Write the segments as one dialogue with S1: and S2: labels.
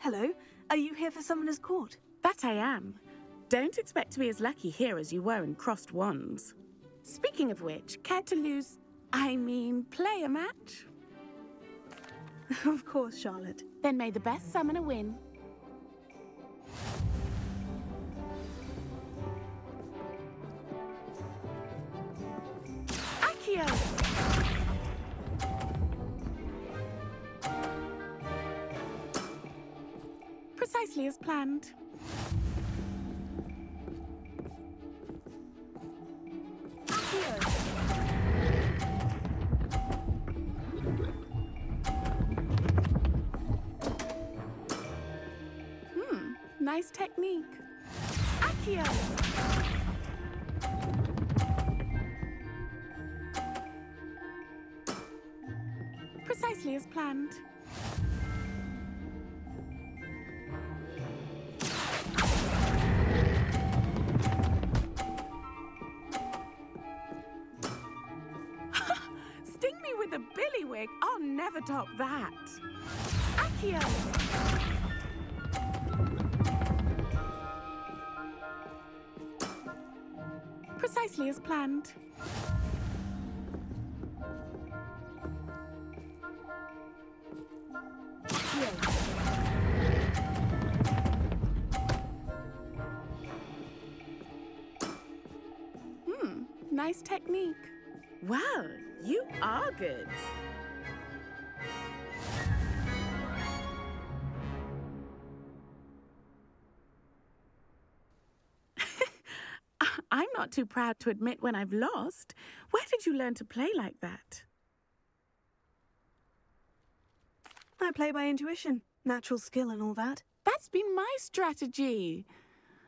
S1: Hello. Are you here for Summoner's Court?
S2: That I am. Don't expect to be as lucky here as you were in Crossed Wands. Speaking of which, care to play a match?
S1: Of course, Charlotte.
S2: Then may the best summoner win. Accio! Precisely as planned. Nice technique. Accio! Precisely as planned. Sting me with a billywig. I'll never top that. Accio! Precisely as planned. Nice technique. Wow, you are good. I'm not too proud to admit when I've lost. Where did you learn to play like that?
S1: I play by intuition, natural skill and all that.
S2: That's been my strategy.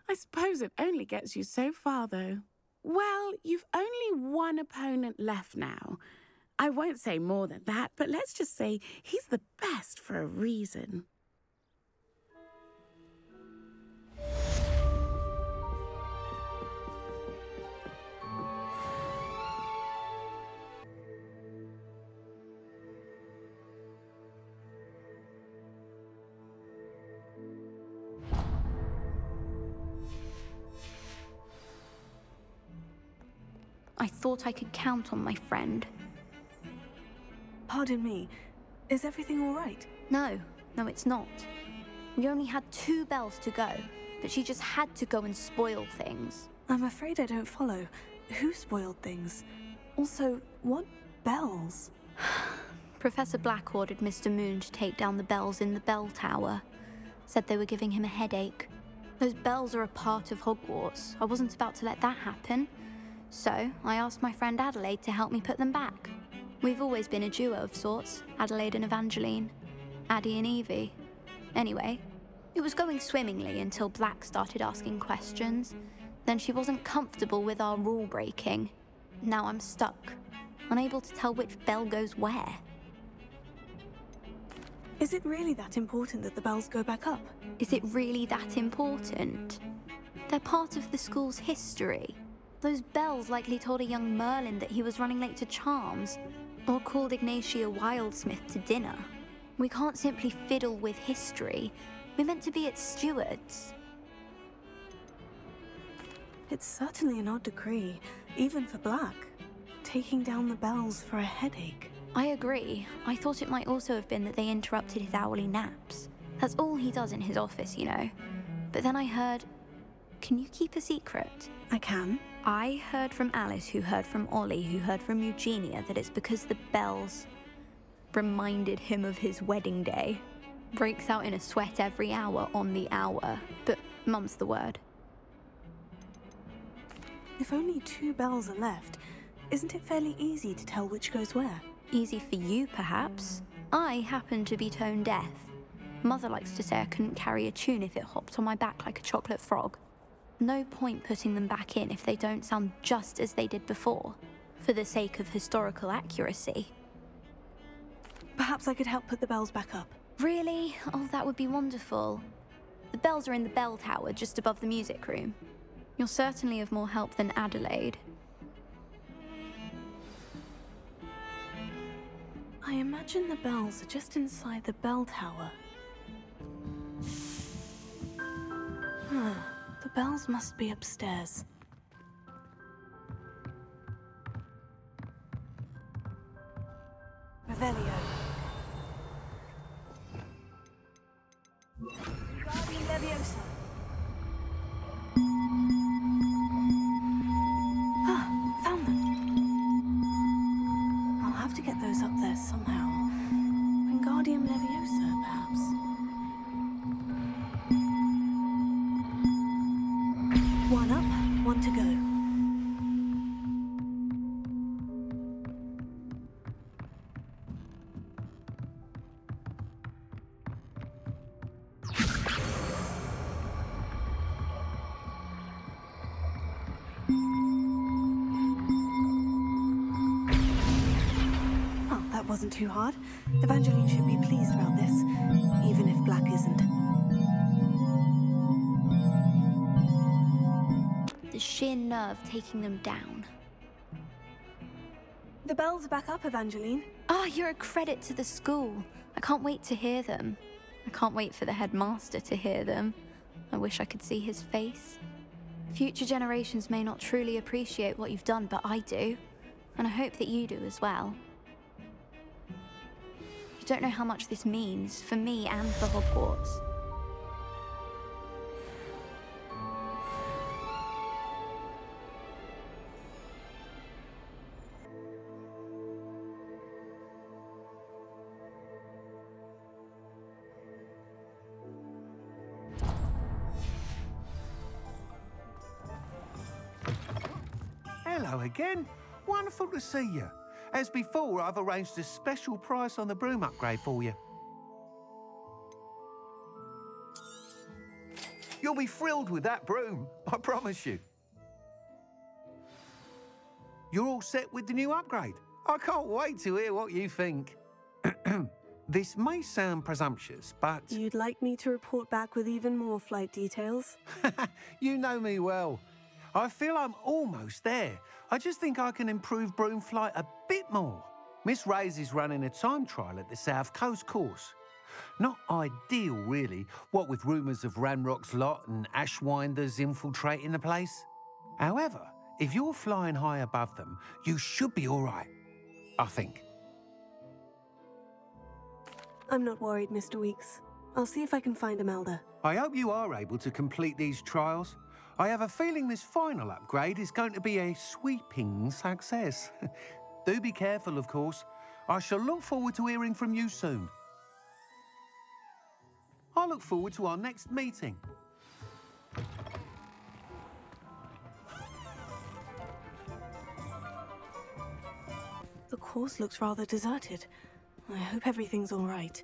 S2: I suppose it only gets you so far, though. Well, you've only one opponent left now. I won't say more than that, but let's just say he's the best for a reason.
S3: I thought I could count on my friend.
S1: Pardon me, is everything all right?
S3: No, it's not. We only had 2 bells to go, but she just had to go and spoil things.
S1: I'm afraid I don't follow. Who spoiled things? Also, what bells?
S3: Professor Black ordered Mr. Moon to take down the bells in the bell tower. Said they were giving him a headache. Those bells are a part of Hogwarts. I wasn't about to let that happen. So, I asked my friend Adelaide to help me put them back. We've always been a duo of sorts, Adelaide and Evangeline. Addie and Evie. Anyway, it was going swimmingly until Black started asking questions. Then she wasn't comfortable with our rule breaking. Now I'm stuck, unable to tell which bell goes where.
S1: Is it really that important that the bells go back up?
S3: Is it really that important? They're part of the school's history. Those bells likely told a young Merlin that he was running late to Charms, or called Ignatia Wildsmith to dinner. We can't simply fiddle with history. We're meant to be its stewards.
S1: It's certainly an odd decree, even for Black. Taking down the bells for a headache.
S3: I agree. I thought it might also have been that they interrupted his hourly naps. That's all he does in his office, you know. But then I heard... Can you keep a secret?
S1: I can.
S3: I heard from Alice, who heard from Ollie, who heard from Eugenia, that it's because the bells reminded him of his wedding day. Breaks out in a sweat every hour on the hour, but mum's the word.
S1: If only 2 bells are left, isn't it fairly easy to tell which goes where?
S3: Easy for you, perhaps. I happen to be tone deaf. Mother likes to say I couldn't carry a tune if it hopped on my back like a chocolate frog. No point putting them back in if they don't sound just as they did before, for the sake of historical accuracy.
S1: Perhaps I could help put the bells back up.
S3: Really? Oh, that would be wonderful. The bells are in the bell tower just above the music room. You're certainly of more help than Adelaide.
S1: I imagine the bells are just inside the bell tower. The bells must be upstairs. Revelio. Wingardium Leviosa. Ah, found them. I'll have to get those up there somehow. Wingardium Leviosa, perhaps. One up, one to go. Wasn't too hard. Evangeline should be pleased about this, even if Black isn't.
S3: The sheer nerve taking them down.
S1: The bells are back up, Evangeline.
S3: Oh, you're a credit to the school. I can't wait to hear them. I can't wait for the headmaster to hear them. I wish I could see his face. Future generations may not truly appreciate what you've done, but I do. And I hope that you do as well. You don't know how much this means for me and for Hogwarts.
S4: Hello again. Wonderful to see you. As before, I've arranged a special price on the broom upgrade for you. You'll be thrilled with that broom, I promise you. You're all set with the new upgrade. I can't wait to hear what you think. This may sound presumptuous, but...
S1: You'd like me to report back with even more flight details?
S4: You know me well. I feel I'm almost there. I just think I can improve broom flight a bit more. Miss Reyes is running a time trial at the South Coast course. Not ideal, really, what with rumours of Ranrock's lot and Ashwinders infiltrating the place. However, if you're flying high above them, you should be all right, I think.
S1: I'm not worried, Mr. Weeks. I'll see if I can find Imelda.
S4: I hope you are able to complete these trials. I have a feeling this final upgrade is going to be a sweeping success. Do be careful, of course. I shall look forward to hearing from you soon. I look forward to our next meeting.
S1: The course looks rather deserted. I hope everything's all right.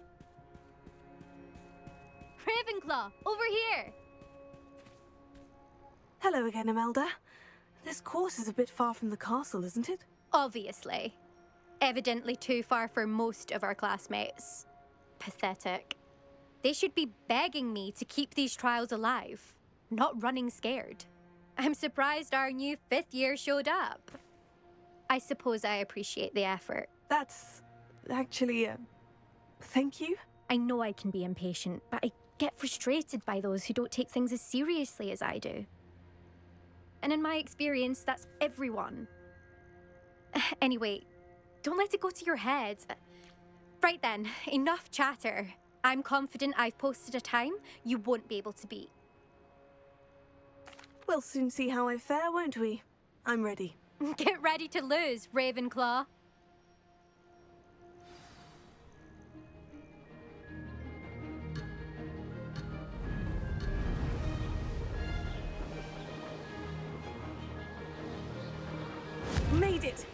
S5: Ravenclaw, over here!
S1: Hello again, Imelda. This course is a bit far from the castle, isn't it?
S5: Obviously. Evidently too far for most of our classmates. Pathetic. They should be begging me to keep these trials alive, not running scared. I'm surprised our new 5th year showed up. I suppose I appreciate the effort.
S1: That's... actually, thank you.
S5: I know I can be impatient, but I get frustrated by those who don't take things as seriously as I do. And in my experience, that's everyone. Anyway, don't let it go to your head. Right then, enough chatter. I'm confident I've posted a time you won't be able to beat.
S1: We'll soon see how I fare, won't we? I'm ready.
S5: Get ready to lose, Ravenclaw.
S1: Made it!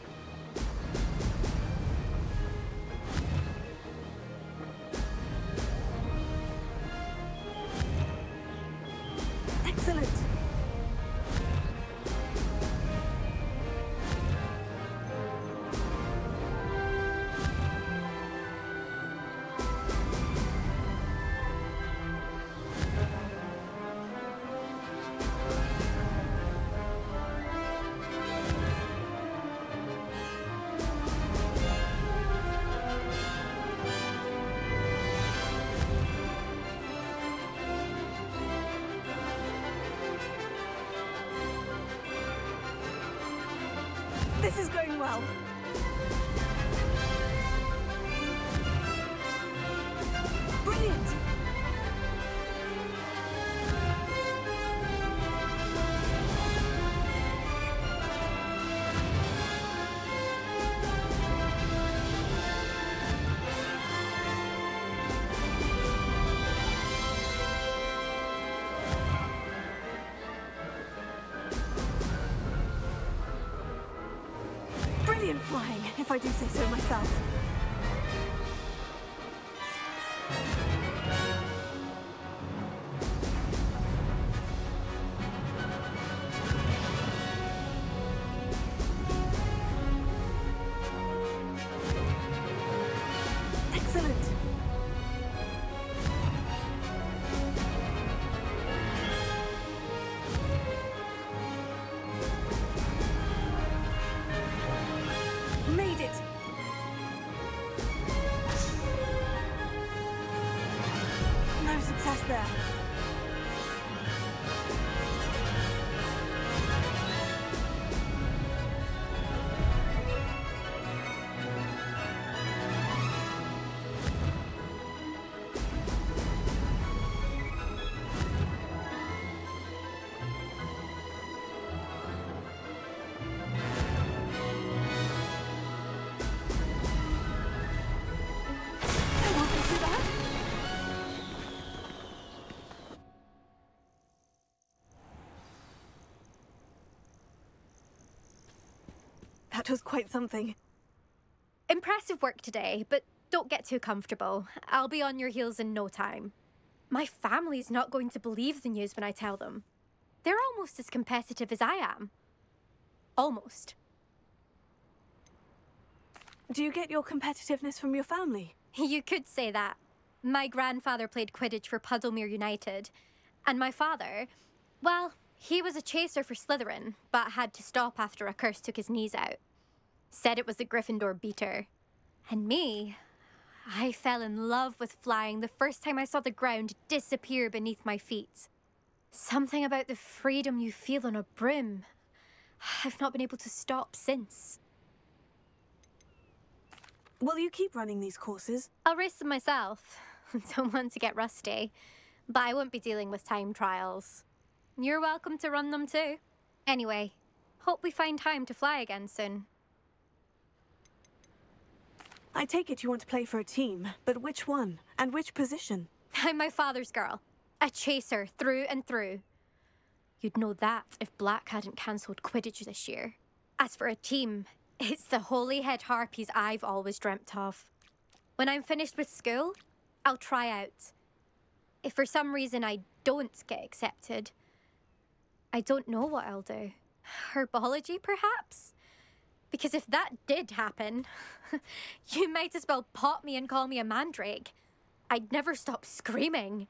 S1: Excellent! This is going well. Brilliant! Brilliant flying, if I do say so myself. Excellent. Made it. No success there. That wasn't too bad. That was quite something.
S5: Impressive work today, but don't get too comfortable. I'll be on your heels in no time. My family's not going to believe the news when I tell them. They're almost as competitive as I am. Almost.
S1: Do you get your competitiveness from your family?
S5: You could say that. My grandfather played Quidditch for Puddlemere United. And my father, well, he was a chaser for Slytherin, but had to stop after a curse took his knees out. Said it was the Gryffindor beater. And me, I fell in love with flying the first time I saw the ground disappear beneath my feet. Something about the freedom you feel on a broom. I've not been able to stop since.
S1: Will you keep running these courses?
S5: I'll race them myself. Don't want to get rusty. But I won't be dealing with time trials. You're welcome to run them too. Anyway, hope we find time to fly again soon.
S1: I take it you want to play for a team, but which one? And which position?
S5: I'm my father's girl. A chaser through and through. You'd know that if Black hadn't cancelled Quidditch this year. As for a team, it's the Holyhead Harpies I've always dreamt of. When I'm finished with school, I'll try out. If for some reason I don't get accepted, I don't know what I'll do. Herbology, perhaps? Because if that did happen, you might as well pop me and call me a mandrake. I'd never stop screaming.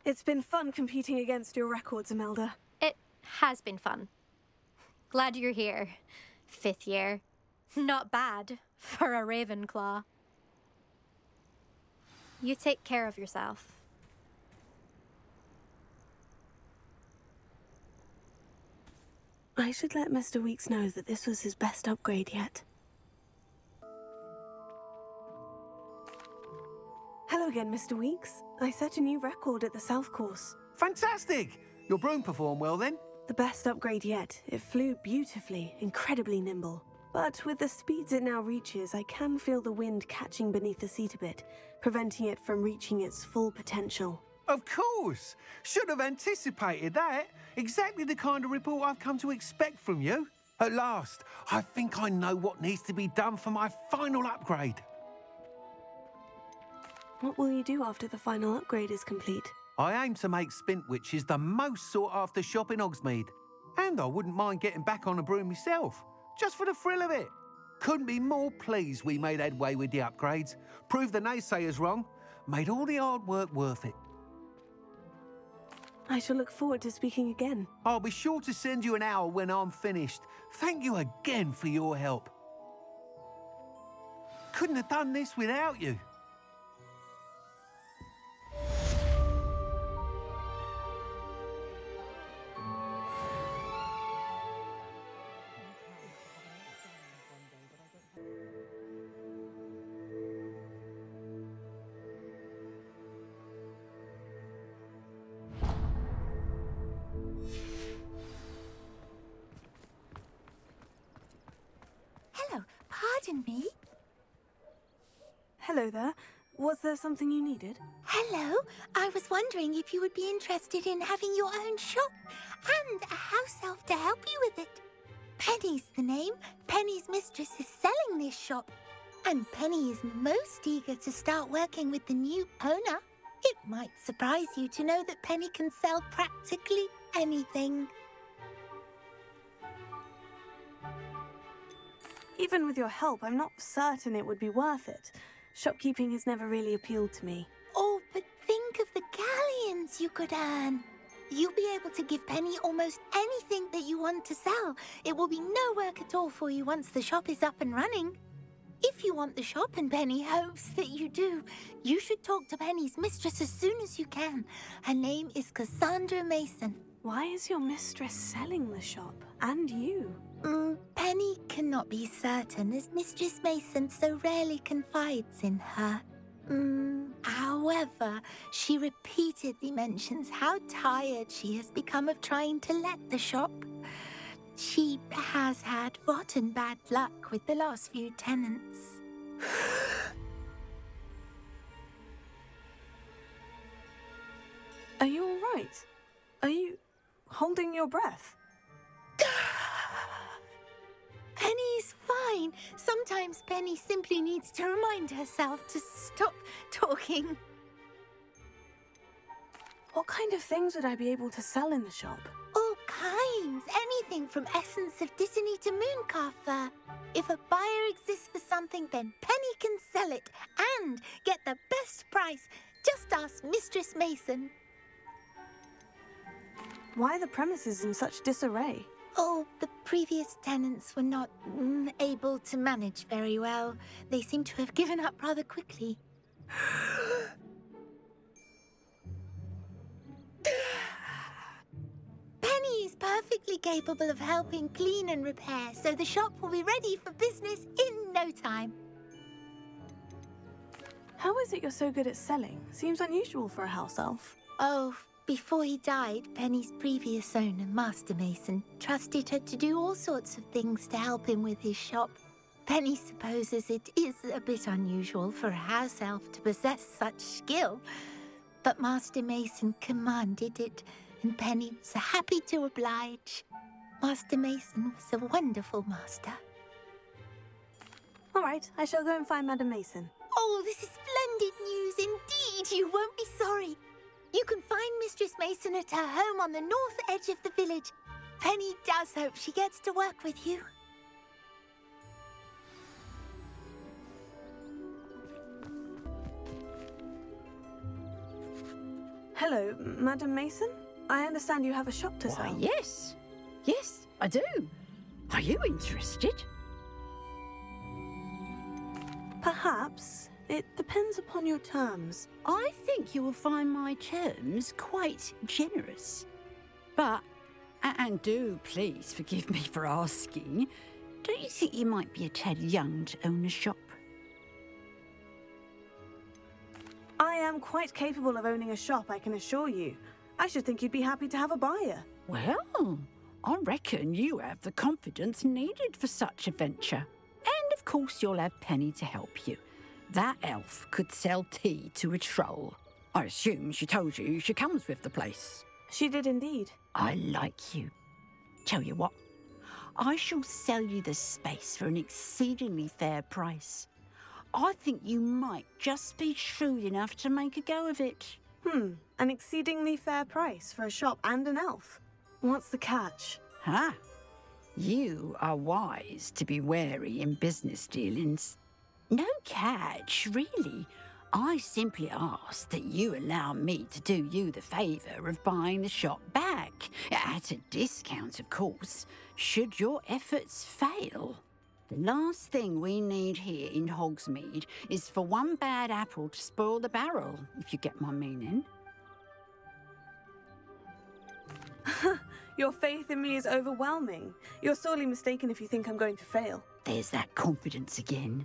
S1: It's been fun competing against your records, Imelda.
S5: It has been fun. Glad you're here. 5th year. Not bad for a Ravenclaw. You take care of yourself.
S1: I should let Mr. Weeks know that this was his best upgrade yet. Hello again, Mr. Weeks. I set a new record at the South Course.
S4: Fantastic! Your broom performed well then?
S1: The best upgrade yet. It flew beautifully, incredibly nimble. But with the speeds it now reaches, I can feel the wind catching beneath the seat a bit, preventing it from reaching its full potential.
S4: Of course! Should have anticipated that. Exactly the kind of report I've come to expect from you. At last, I think I know what needs to be done for my final upgrade.
S1: What will you do after the final upgrade is complete?
S4: I aim to make Spintwitches the most sought-after shop in Hogsmeade. And I wouldn't mind getting back on a broom myself, just for the thrill of it. Couldn't be more pleased we made headway with the upgrades, proved the naysayers wrong, made all the hard work worth it.
S1: I shall look forward to speaking again.
S4: I'll be sure to send you an hour when I'm finished. Thank you again for your help. Couldn't have done this without you.
S6: pardon me?
S1: Hello there. Was there something you needed?
S6: Hello, I was wondering if you would be interested in having your own shop and a house elf to help you with it. Penny's the name. Penny's mistress is selling this shop, and Penny is most eager to start working with the new owner. It might surprise you to know that Penny can sell practically anything.
S1: Even with your help, I'm not certain it would be worth it. Shopkeeping has never really appealed to me.
S6: Oh, but think of the galleons you could earn. You'll be able to give Penny almost anything that you want to sell. It will be no work at all for you once the shop is up and running. If you want the shop, and Penny hopes that you do, you should talk to Penny's mistress as soon as you can. Her name is Cassandra Mason.
S1: Why is your mistress selling the shop? And you?
S6: Penny cannot be certain, as Mistress Mason so rarely confides in her. However, she repeatedly mentions how tired she has become of trying to let the shop. She has had rotten bad luck with the last few tenants.
S1: Are you all right? Are you holding your breath?
S6: Penny's fine. Sometimes Penny simply needs to remind herself to stop talking.
S1: What kind of things would I be able to sell in the shop?
S6: All kinds. Anything from essence of Disney to mooncar fur. If a buyer exists for something, then Penny can sell it and get the best price. Just ask Mistress Mason.
S1: Why are the premises in such disarray?
S6: Oh, the previous tenants were not able to manage very well. They seem to have given up rather quickly. Penny is perfectly capable of helping clean and repair, so the shop will be ready for business in no time.
S1: How is it you're so good at selling? Seems unusual for a house elf.
S6: Oh, before he died, Penny's previous owner, Master Mason, trusted her to do all sorts of things to help him with his shop. Penny supposes it is a bit unusual for a house elf to possess such skill, but Master Mason commanded it, and Penny was happy to oblige. Master Mason was a wonderful master.
S1: All right, I shall go and find Madam Mason.
S6: Oh, this is splendid news indeed. You won't be sorry. You can find Mistress Mason at her home on the north edge of the village. Penny does hope she gets to work with you.
S1: Hello, Madam Mason? I understand you have a shop to
S7: Why,
S1: sell.
S7: yes. Yes, I do. Are you interested?
S1: Perhaps. It depends upon your terms.
S7: I think you will find my terms quite generous. But, and do please forgive me for asking, don't you think you might be a tad young to own a shop?
S1: I am quite capable of owning a shop, I can assure you. I should think you'd be happy to have a buyer.
S7: Well, I reckon you have the confidence needed for such a venture. And of course you'll have Penny to help you. That elf could sell tea to a troll. I assume she told you she comes with the place.
S1: She did indeed.
S7: I like you. Tell you what, I shall sell you the space for an exceedingly fair price. I think you might just be shrewd enough to make a go of it.
S1: An exceedingly fair price for a shop and an elf. What's the catch?
S7: Huh? You are wise to be wary in business dealings. No catch, really. I simply ask that you allow me to do you the favour of buying the shop back, at a discount, of course, should your efforts fail. The last thing we need here in Hogsmeade is for one bad apple to spoil the barrel, if you get my meaning.
S1: Your faith in me is overwhelming. You're sorely mistaken if you think I'm going to fail.
S7: There's that confidence again.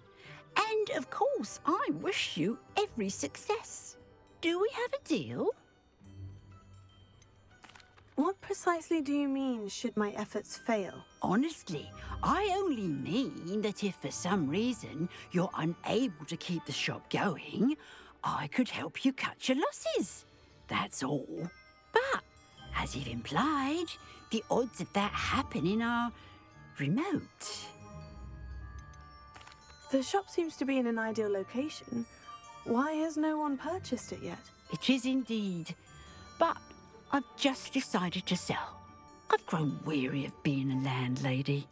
S7: And, of course, I wish you every success. Do we have a deal?
S1: What precisely do you mean, should my efforts fail?
S7: Honestly, I only mean that if for some reason you're unable to keep the shop going, I could help you cut your losses. That's all. But, as you've implied, the odds of that happening are remote.
S1: The shop seems to be in an ideal location. Why has no one purchased it yet?
S7: It is indeed. But I've just decided to sell. I've grown weary of being a landlady.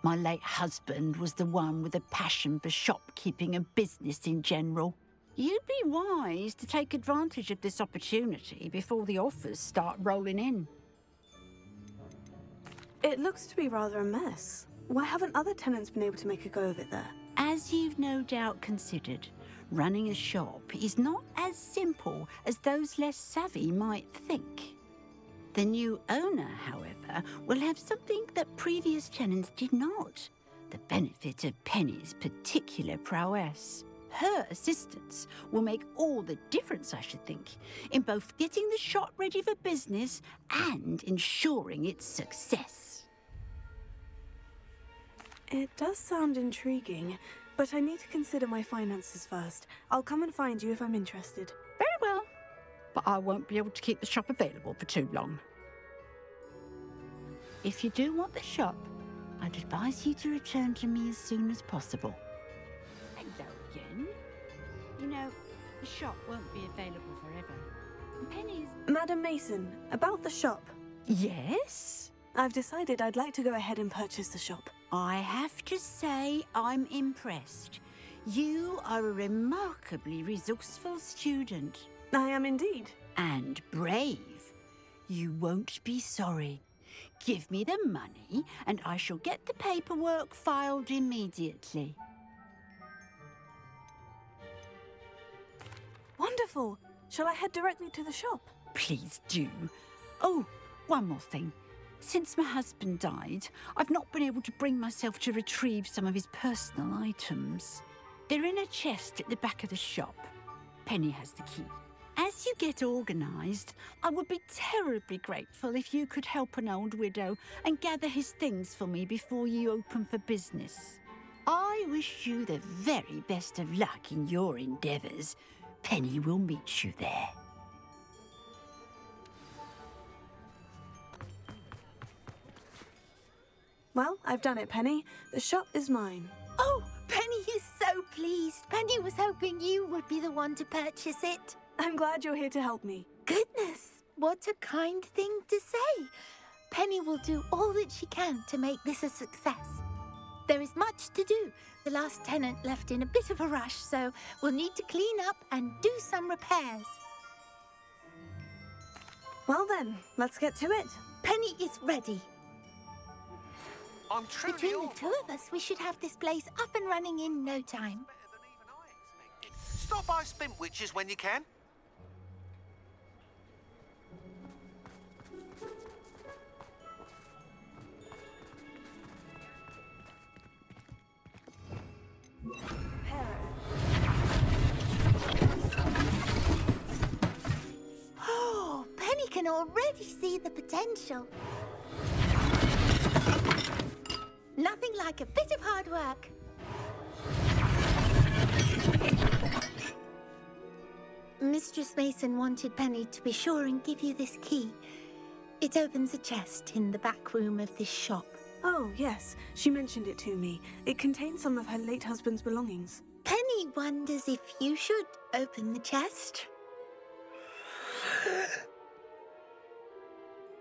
S7: My late husband was the one with a passion for shopkeeping and business in general. You'd be wise to take advantage of this opportunity before the offers start rolling in.
S1: It looks to be rather a mess. Why haven't other tenants been able to make a go of it there?
S7: As you've no doubt considered, running a shop is not as simple as those less savvy might think. The new owner, however, will have something that previous tenants did not: the benefit of Penny's particular prowess. Her assistance will make all the difference, I should think, in both getting the shop ready for business and ensuring its success.
S1: It does sound intriguing, but I need to consider my finances first. I'll come and find you if I'm interested.
S7: Very well, but I won't be able to keep the shop available for too long. If you do want the shop, I'd advise you to return to me as soon as possible. Hello again. You know, the shop won't be available forever. Penny's...
S1: Madam Mason, about the shop.
S7: Yes?
S1: I've decided I'd like to go ahead and purchase the shop.
S7: I have to say I'm impressed. You are a remarkably resourceful student.
S1: I am indeed.
S7: And brave. You won't be sorry. Give me the money and I shall get the paperwork filed immediately.
S1: Wonderful. Shall I head directly to the shop?
S7: Please do. Oh, one more thing. Since my husband died, I've not been able to bring myself to retrieve some of his personal items. They're in a chest at the back of the shop. Penny has the key. As you get organised, I would be terribly grateful if you could help an old widow and gather his things for me before you open for business. I wish you the very best of luck in your endeavours. Penny will meet you there.
S1: Well, I've done it, Penny. The shop is mine.
S6: Oh, Penny is so pleased. Penny was hoping you would be the one to purchase it.
S1: I'm glad you're here to help me.
S6: Goodness, what a kind thing to say. Penny will do all that she can to make this a success. There is much to do. The last tenant left in a bit of a rush, so we'll need to clean up and do some repairs.
S1: Well then, let's get to it.
S6: Penny is ready.
S4: I'm truly
S6: Between the two of us, we should have this place up and running in no time.
S4: Stop by Spint Witches when you can.
S6: Oh, Penny can already see the potential. Nothing like a bit of hard work. Mistress Mason wanted Penny to be sure and give you this key. It opens a chest in the back room of this shop.
S1: Oh, yes. She mentioned it to me. It contains some of her late husband's belongings.
S6: Penny wonders if you should open the chest.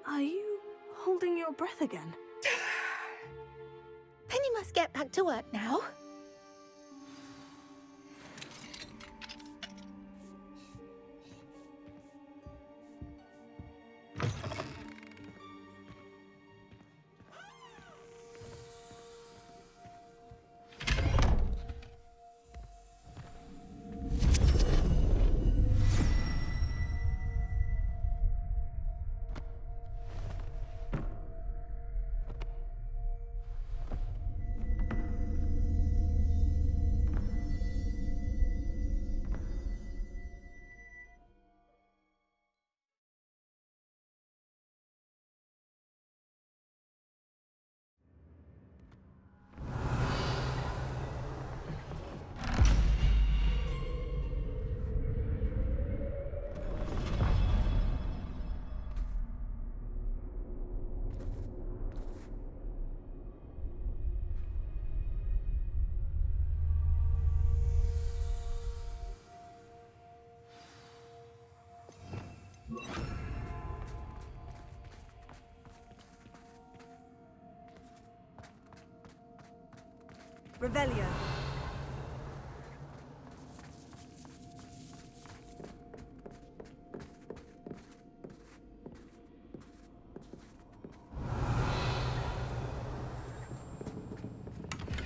S1: Are you holding your breath again?
S6: Penny must get back to work now.
S1: Revelio.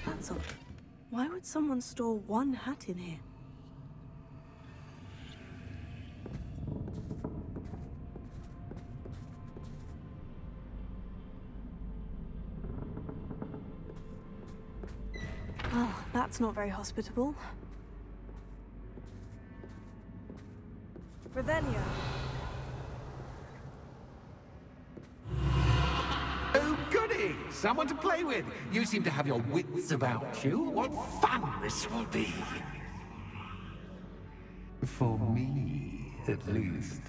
S1: That's odd. Why would someone store one hat in here? Well, that's not very hospitable. Revelio.
S4: Oh, goody! Someone to play with! You seem to have your wits about you. What fun this will be! For me, at least.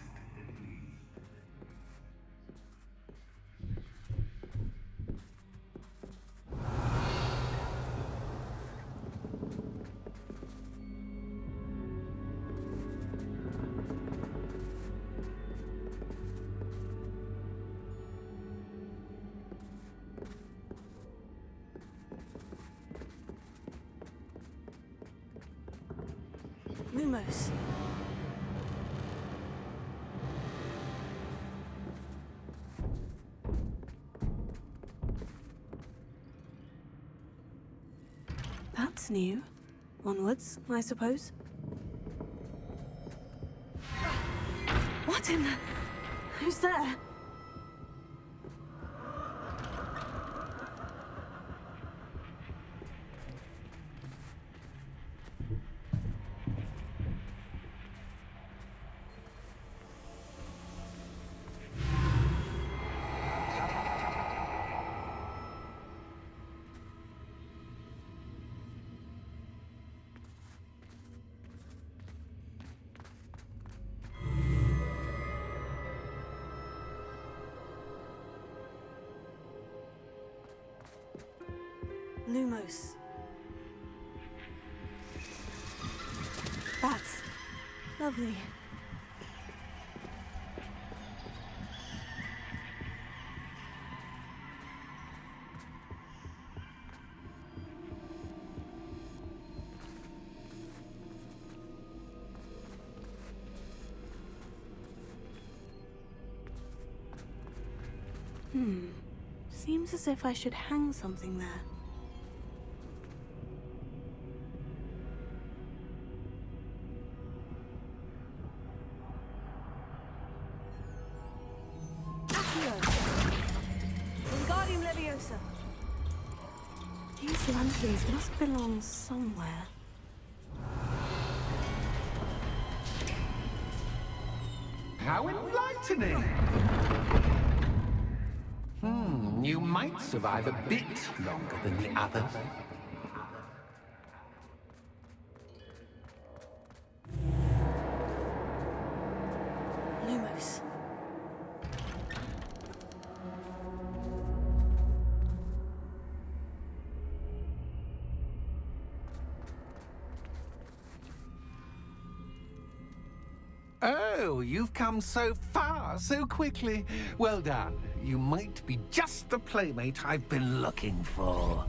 S1: Lumos. That's new. Onwards, I suppose. What in the... Who's there? Lumos. Bats. Lovely. Seems as if I should hang something there. Wingardium Leviosa. These lanterns must belong somewhere.
S4: How enlightening! You might survive a bit longer than the others.
S1: Lumos.
S4: Oh, you've come so far so quickly. Well done. You might be just the playmate I've been looking for.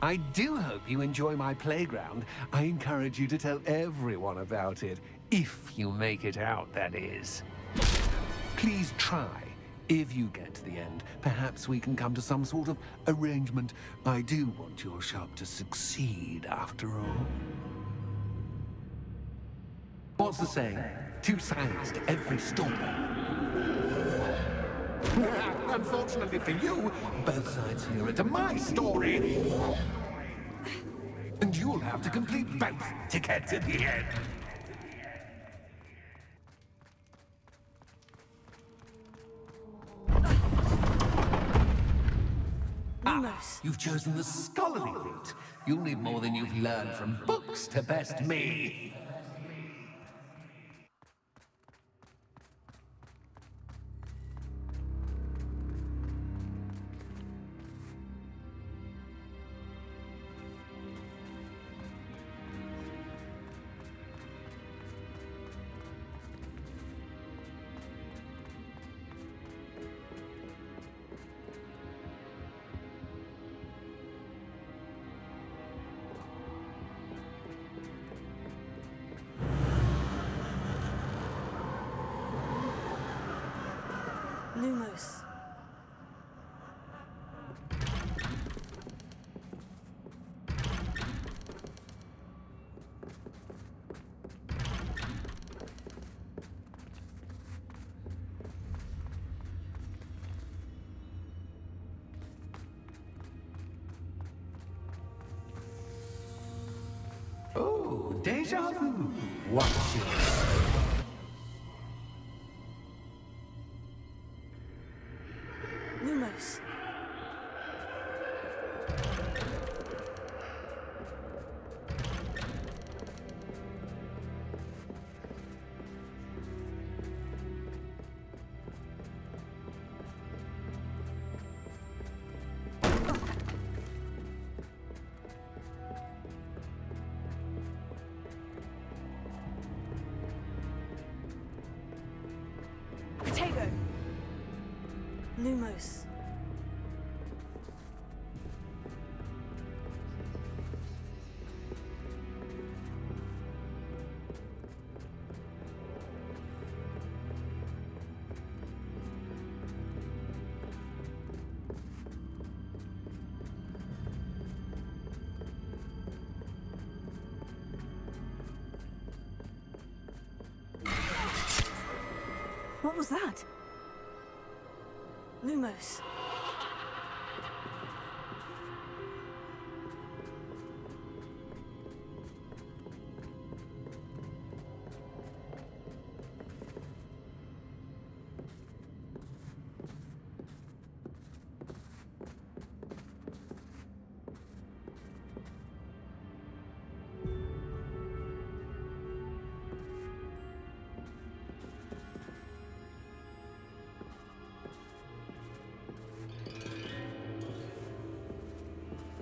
S4: I do hope you enjoy my playground. I encourage you to tell everyone about it. If you make it out, that is. Please try. If you get to the end, perhaps we can come to some sort of arrangement. I do want your shop to succeed, after all. What's the saying? Two sides to every story. Unfortunately for you, both sides here are to my story. And you'll have to complete both to get to the end.
S1: Lumos.
S4: You've chosen the scholarly route. You'll need more than you've learned from books to best me.
S1: Lumos.
S4: Oh, deja vu. Watch it.
S1: Lumos. Potato. Lumos. What was that? Lumos.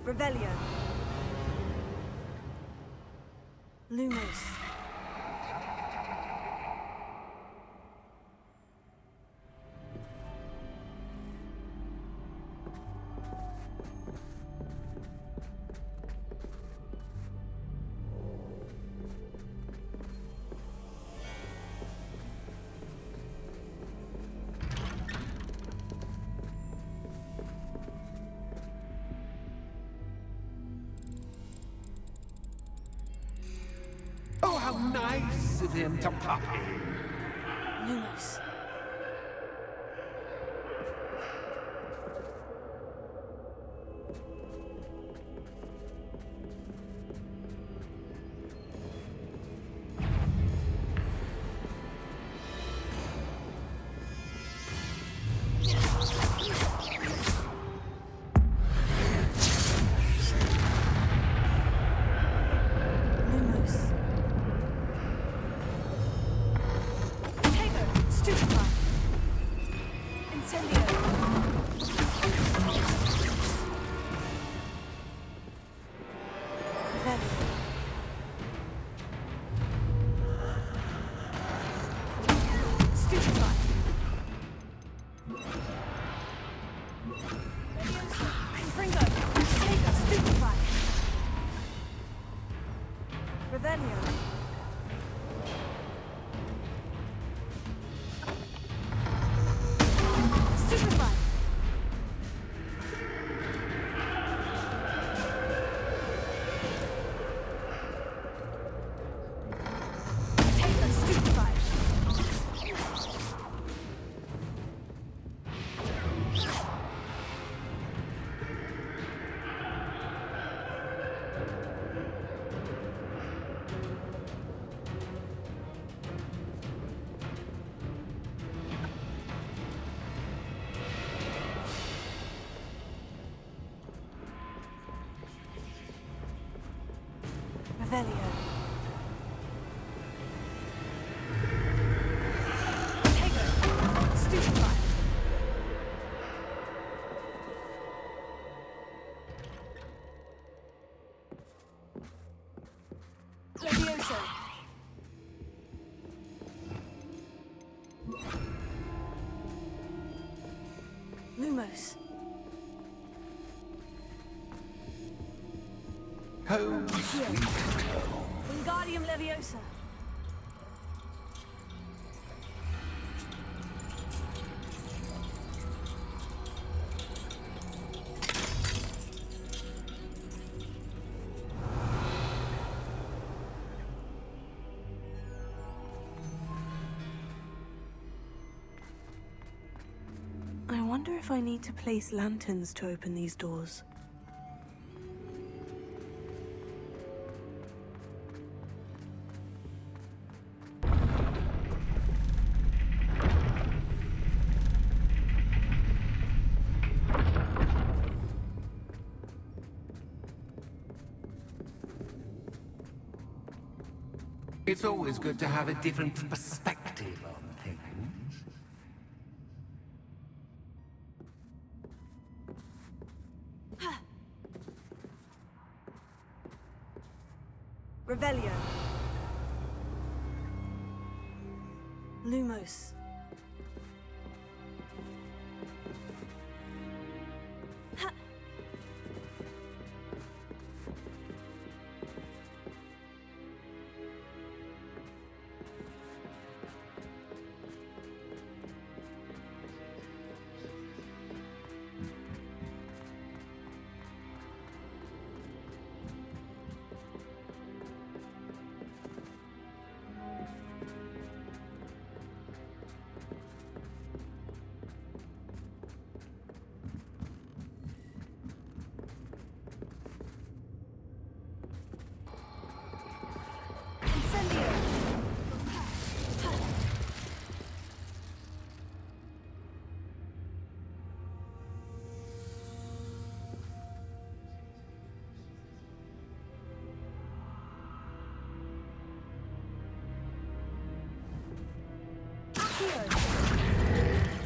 S1: Revelio. Lumos.
S4: Oh, how nice of him to pop in.
S1: Lumos. Lumos. Potato. Stupefy. Incendio. Revelio. Stupefy. Leviosa. Confringo. Potato. Stupefy. Revelio. Stupefy. Potato. Stupefy. Revelio. Potato. Stupefy. Levioso. Lumos.
S4: Home, sweet home.
S1: Wingardium Leviosa. wonder if I need to place lanterns to open these doors.
S4: It's always good to have a different perspective on things.
S1: Revelio. Lumos.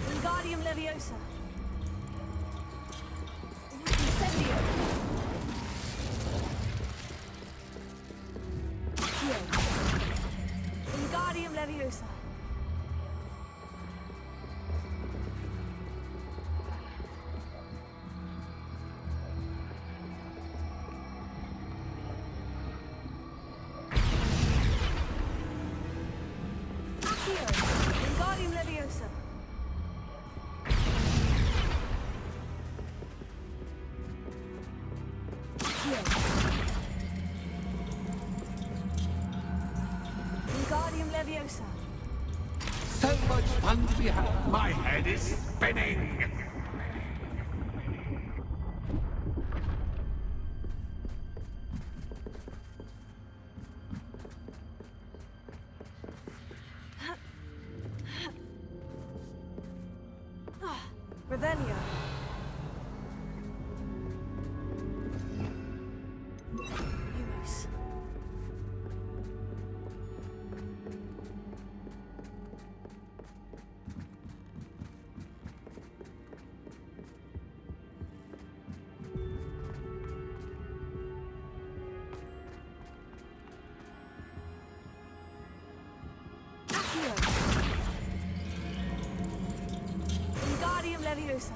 S1: Wingardium Leviosa. Incendio. Wingardium Leviosa. Wingardium Leviosa. Wingardium Leviosa.
S4: So much fun to be had. My head is spinning.
S1: Revelio. Lumos. Accio. Wingardium Leviosa.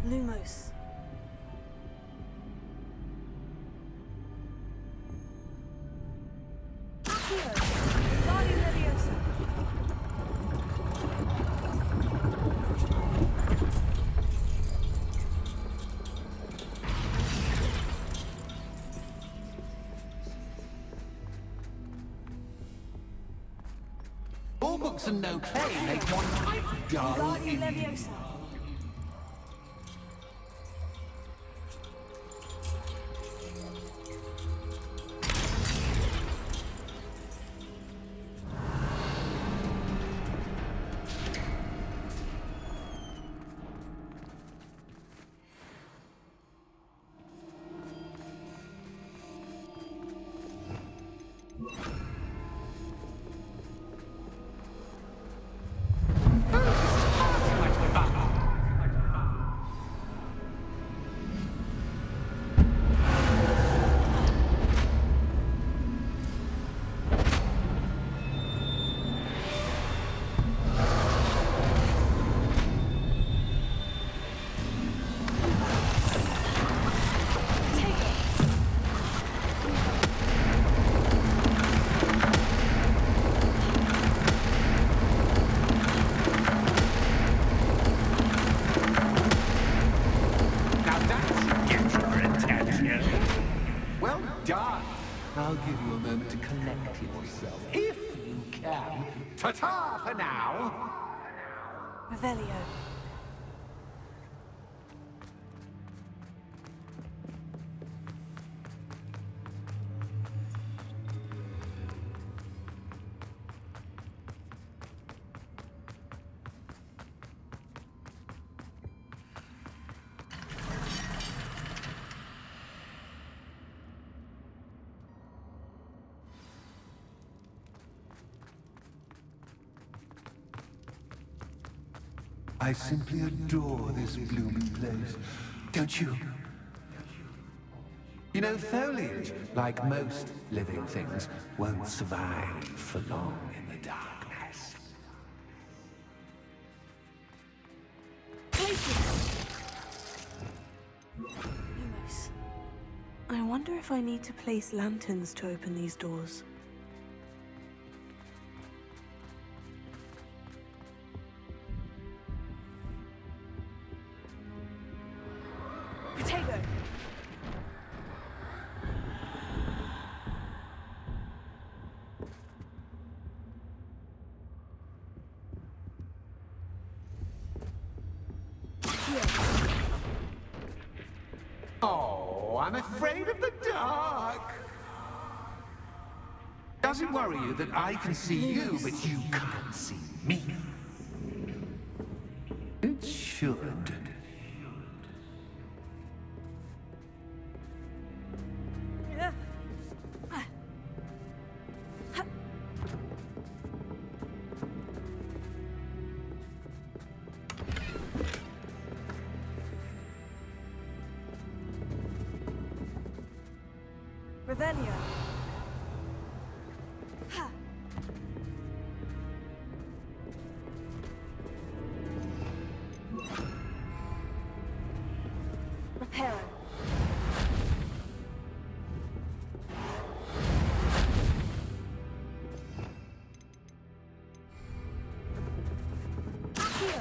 S1: Lumos. Accio. Wingardium Leviosa.
S4: All books and no clay make one quite dull.
S1: Wingardium Leviosa.
S4: Much fun. I'll give you a moment to collect yourself, if you can. Ta-ta for now!
S1: Revelio.
S4: I simply adore this blooming place, don't you? You know, foliage, like most living things, won't survive for long in the darkness.
S1: Lumos. I wonder if I need to place lanterns to open these doors. Potato!
S4: Oh, I'm afraid of the dark. Does it worry you that I can see you, but you can't see me? It should.
S1: Revelio. Ha. Reparo. Accio.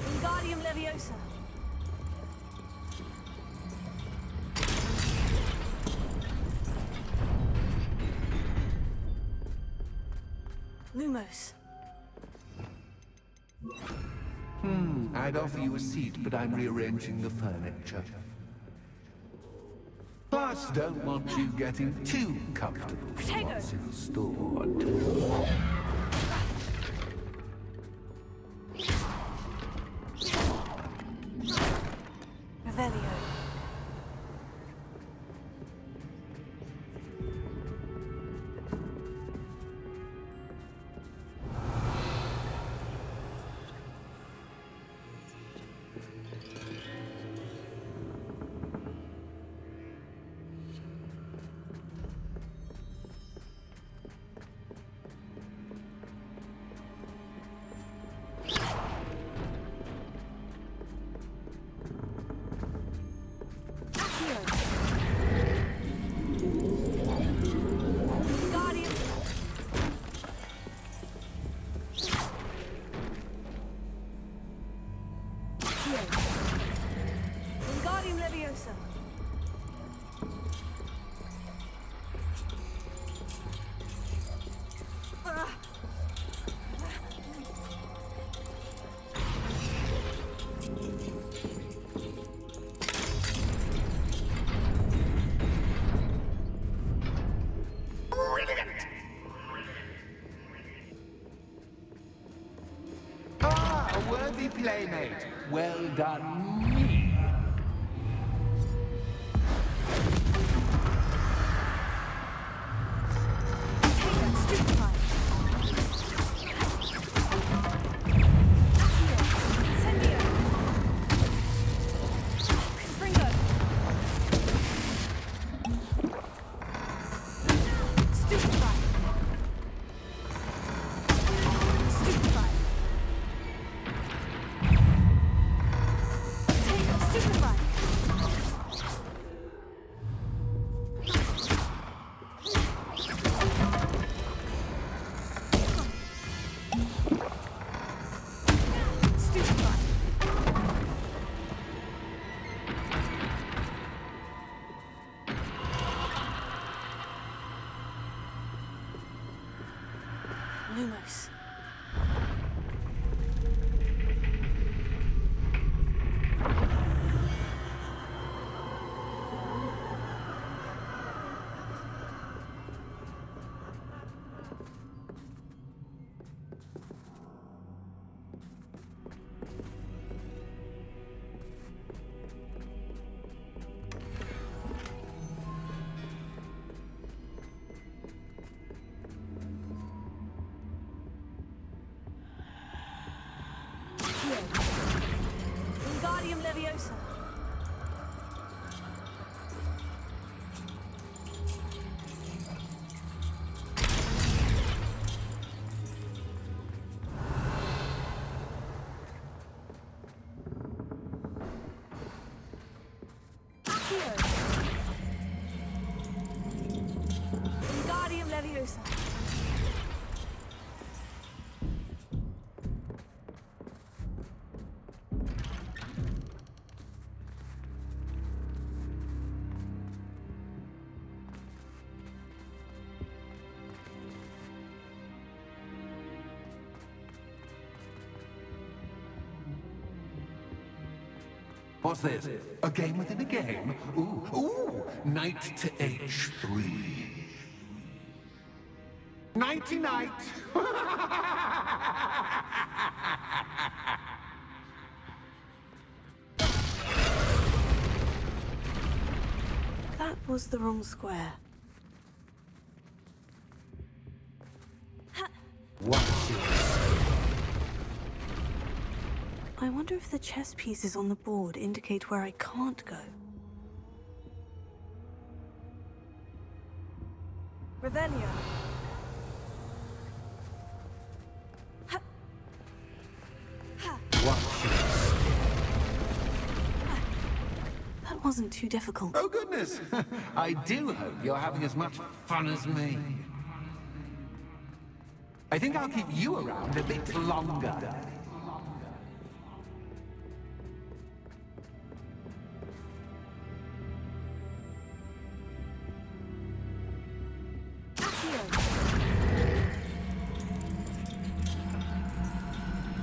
S1: Wingardium Leviosa. Lumos.
S4: I'd offer you a seat, but I'm rearranging the furniture. Plus, don't want you getting too comfortable with what's in store.
S1: Revelio. Wingardium Leviosa.
S4: Ah, a worthy playmate. Well done, me.
S1: Take Lumos. Wingardium Leviosa. Wingardium Leviosa.
S4: What's this? A game within a game? Ooh, knight to H3. Nighty-night!
S1: That was the wrong square.
S4: Watch this.
S1: I wonder if the chess pieces on the board indicate where I can't go. Revelio.
S4: Watch this.
S1: That wasn't too difficult.
S4: Oh, goodness! I do hope you're having as much fun as me. I think I'll keep you around a bit longer.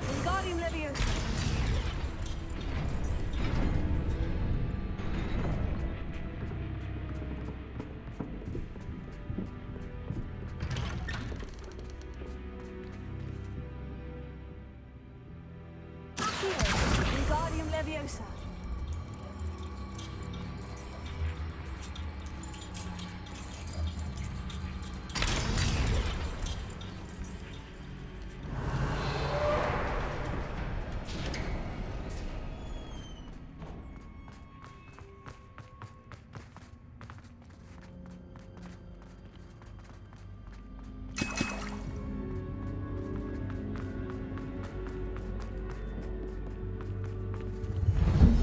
S1: Wingardium Leviosa. Wingardium Leviosa.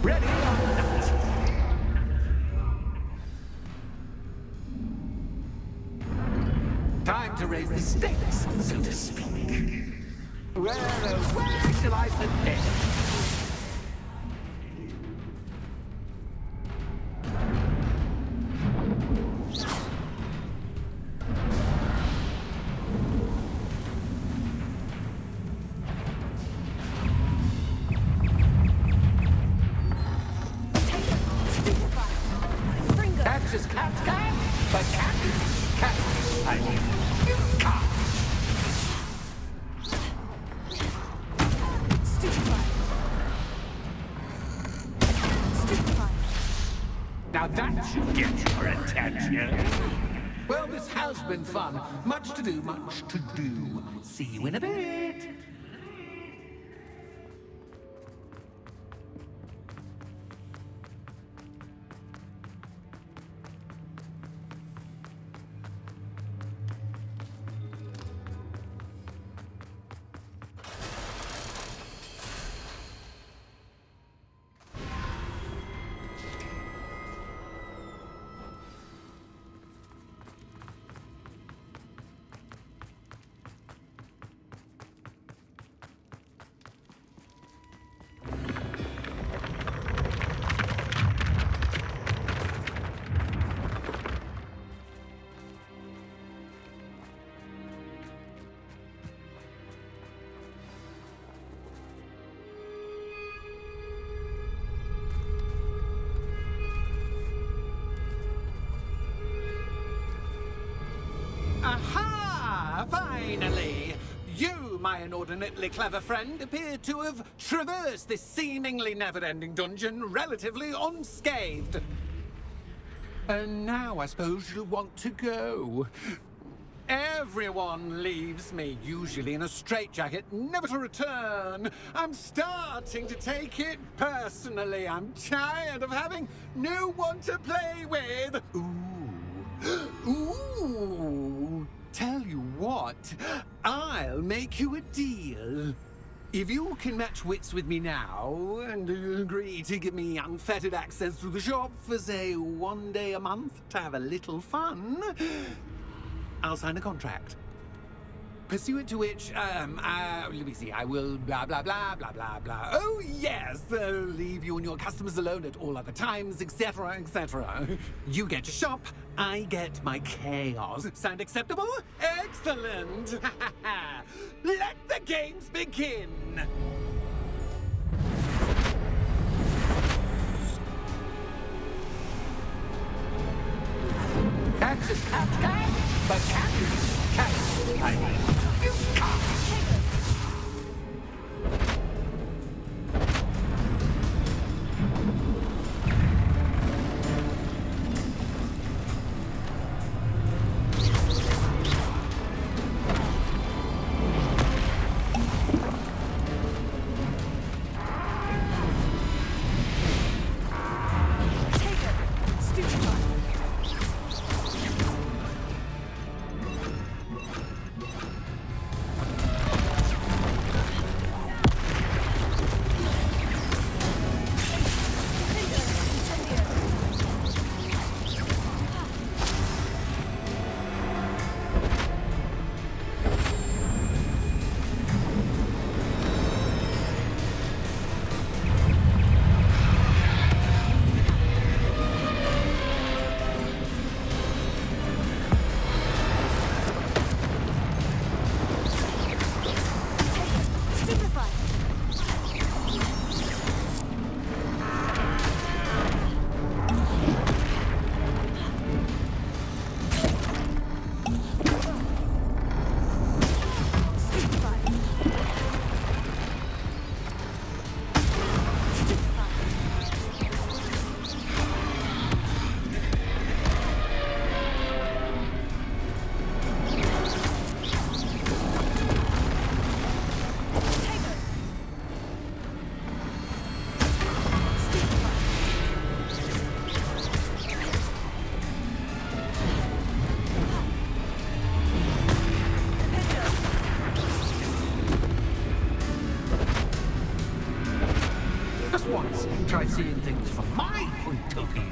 S4: Ready or not? Time to raise the stakes, so to speak. Where shall I put this? That's just cat, but cat, I mean, cat. Now that should get your attention. Well, this has been fun. Much to do, much to do. See you in a bit. Finally! You, my inordinately clever friend, appear to have traversed this seemingly never-ending dungeon relatively unscathed. And now I suppose you'll want to go. Everyone leaves me, usually in a straitjacket, never to return. I'm starting to take it personally. I'm tired of having no one to play with. Ooh. Tell you what, I'll make you a deal. If you can match wits with me now and agree to give me unfettered access to the shop for, say, 1 day a month to have a little fun, I'll sign a contract. Pursuant to which, let me see, I will blah, blah, blah, blah, blah, blah. Oh, yes, leave you and your customers alone at all other times, etc., etc. You get your shop, I get my chaos. Sound acceptable? Excellent! Let the games begin! Access outcast, but you can't. Once, try seeing things from my point of view.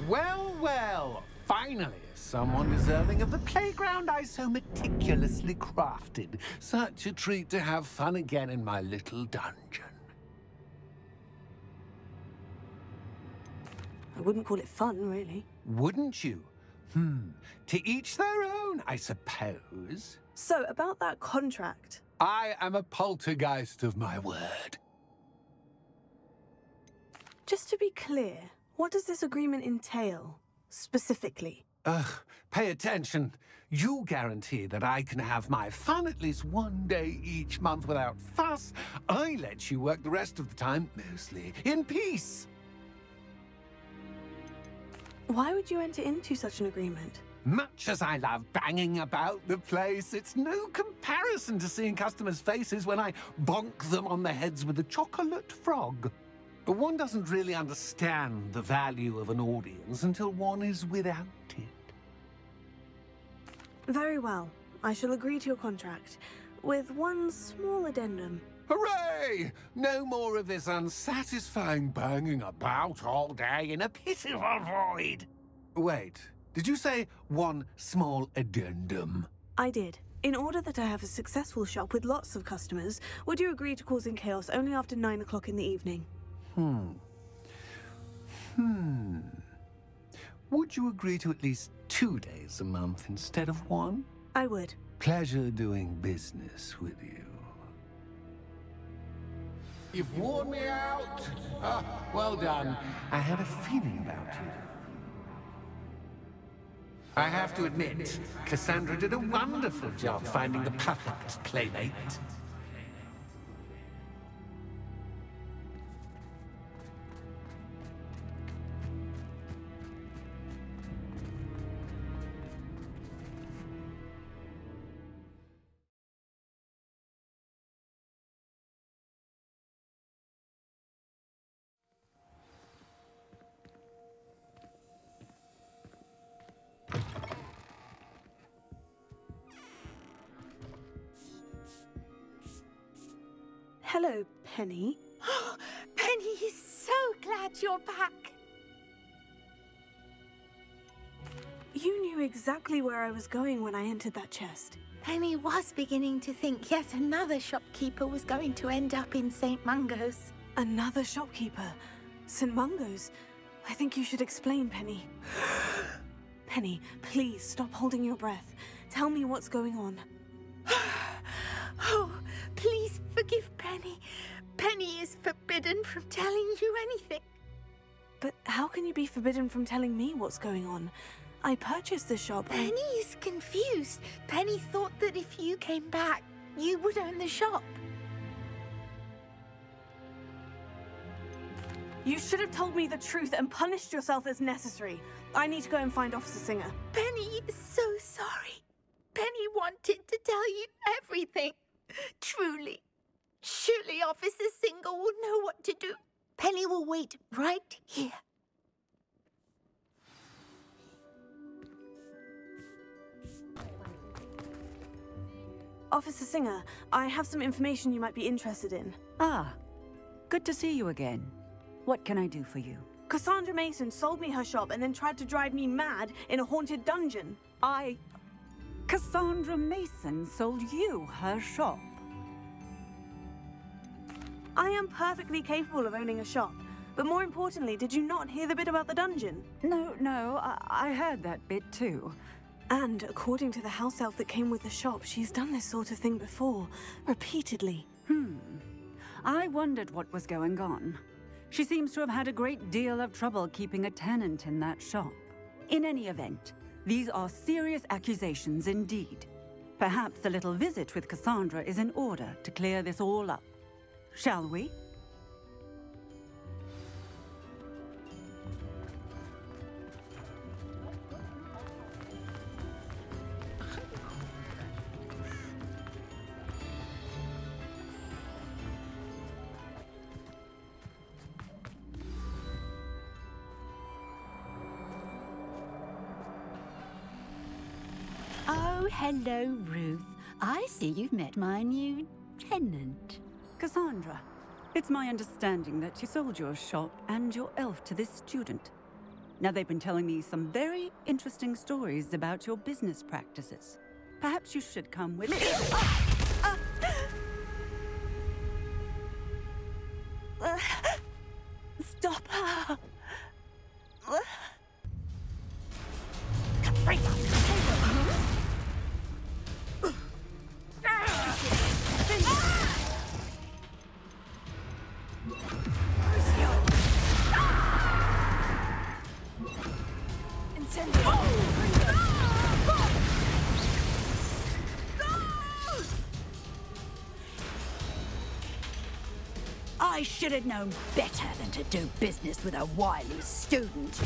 S4: Well, finally. Someone deserving of the playground I so meticulously crafted. Such a treat to have fun again in my little dungeon.
S1: I wouldn't call it fun, really.
S4: Wouldn't you? To each their own, I suppose.
S1: So, about that contract.
S4: I am a poltergeist of my word.
S1: Just to be clear, what does this agreement entail, specifically?
S4: Pay attention. You guarantee that I can have my fun at least 1 day each month without fuss. I let you work the rest of the time, mostly in peace.
S1: Why would you enter into such an agreement?
S4: Much as I love banging about the place, it's no comparison to seeing customers' faces when I bonk them on the heads with a chocolate frog. One doesn't really understand the value of an audience until one is without it.
S1: Very well. I shall agree to your contract, with one small addendum.
S4: Hooray! No more of this unsatisfying banging about all day in a pitiful void. Wait, did you say one small addendum?
S1: I did. In order that I have a successful shop with lots of customers, would you agree to causing chaos only after 9 o'clock in the evening?
S4: would you agree to at least 2 days a month instead of 1?
S1: I would.
S4: Pleasure doing business with you. You've worn me out. Ah, well done. I had a feeling about you. I have to admit, Cassandra did a wonderful job finding the perfect playmate.
S1: Hello, Penny.
S6: Penny is so glad you're back.
S1: You knew exactly where I was going when I entered that chest.
S6: Penny was beginning to think yet another shopkeeper was going to end up in St. Mungo's.
S1: Another shopkeeper? St. Mungo's? I think you should explain, Penny. Penny, please stop holding your breath. Tell me what's going on.
S6: Oh, please forgive Penny. Penny is forbidden from telling you anything.
S1: But how can you be forbidden from telling me what's going on? I purchased the shop.
S6: Penny is confused. Penny thought that if you came back, you would own the shop.
S1: You should have told me the truth and punished yourself as necessary. I need to go and find Officer Singer.
S6: Penny is so sorry. Penny wanted to tell you everything. Truly. Surely Officer Singer will know what to do. Penny will wait right here.
S1: Officer Singer, I have some information you might be interested in.
S8: Ah, good to see you again. What can I do for you?
S1: Cassandra Mason sold me her shop and then tried to drive me mad in a haunted dungeon.
S8: Cassandra Mason sold you her shop.
S1: I am perfectly capable of owning a shop. But more importantly, did you not hear the bit about the dungeon?
S8: No, I heard that bit too.
S1: And according to the house elf that came with the shop, she's done this sort of thing before, repeatedly.
S8: I wondered what was going on. She seems to have had a great deal of trouble keeping a tenant in that shop. In any event, these are serious accusations indeed. Perhaps a little visit with Cassandra is in order to clear this all up. Shall we?
S7: Oh, hello, Ruth. I see you've met my new tenant.
S8: Cassandra, it's my understanding that you sold your shop and your elf to this student. Now, they've been telling me some very interesting stories about your business practices. Perhaps you should come with me.
S1: Stop her!
S7: I should have known better than to do business with a wily student.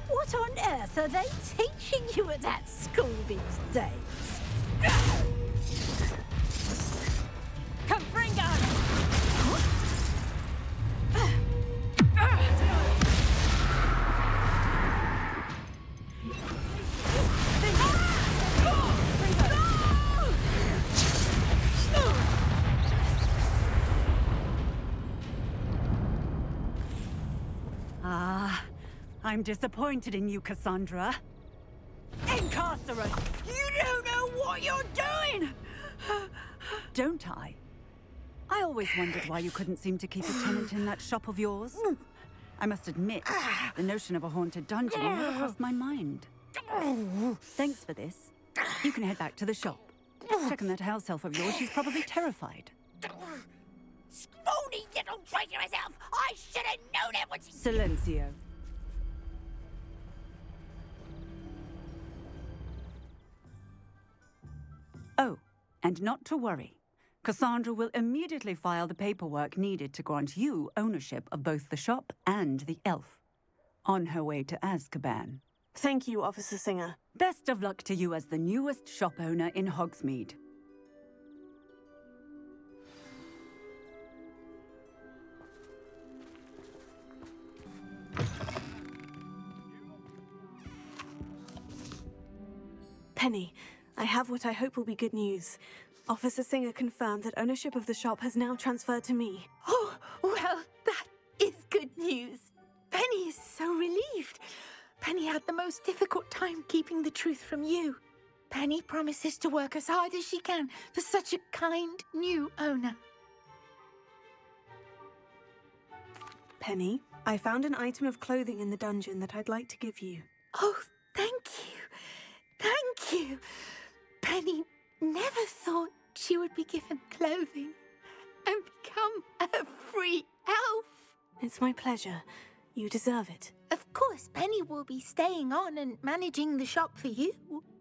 S7: What on earth are they teaching you at that school these days?
S8: I'm disappointed in you, Cassandra. Incarcerate!
S7: You don't know what you're doing!
S8: Don't I? I always wondered why you couldn't seem to keep a tenant in that shop of yours. I must admit, the notion of a haunted dungeon never crossed my mind. Thanks for this. You can head back to the shop. Check on that house elf of yours, she's probably terrified.
S7: Scrawny little traitorous elf! I should have known it was...
S8: Silencio. Oh, and not to worry. Cassandra will immediately file the paperwork needed to grant you ownership of both the shop and the elf. On her way to Azkaban.
S1: Thank you, Officer Singer.
S8: Best of luck to you as the newest shop owner in Hogsmeade.
S1: Penny, I have what I hope will be good news. Officer Singer confirmed that ownership of the shop has now transferred to me.
S6: Oh, well, that is good news. Penny is so relieved. Penny had the most difficult time keeping the truth from you. Penny promises to work as hard as she can for such a kind new owner.
S1: Penny, I found an item of clothing in the dungeon that I'd like to give you.
S6: Oh, thank you. Thank you. Penny never thought she would be given clothing and become a free elf.
S1: It's my pleasure. You deserve it.
S6: Of course, Penny will be staying on and managing the shop for you.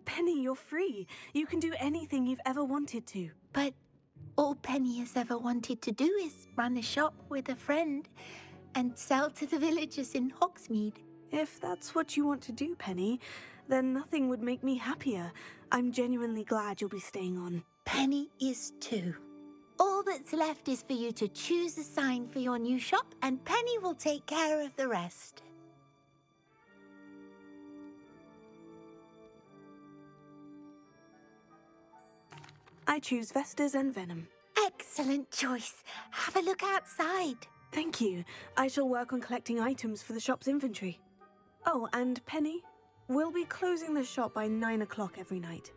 S1: Penny, you're free. You can do anything you've ever wanted to.
S6: But all Penny has ever wanted to do is run a shop with a friend and sell to the villagers in Hogsmeade.
S1: If that's what you want to do, Penny, then nothing would make me happier. I'm genuinely glad you'll be staying on.
S6: Penny is too. All that's left is for you to choose a sign for your new shop, and Penny will take care of the rest.
S1: I choose Vestas and Venom.
S6: Excellent choice. Have a look outside.
S1: Thank you. I shall work on collecting items for the shop's inventory. Oh, and Penny, we'll be closing the shop by 9 o'clock every night.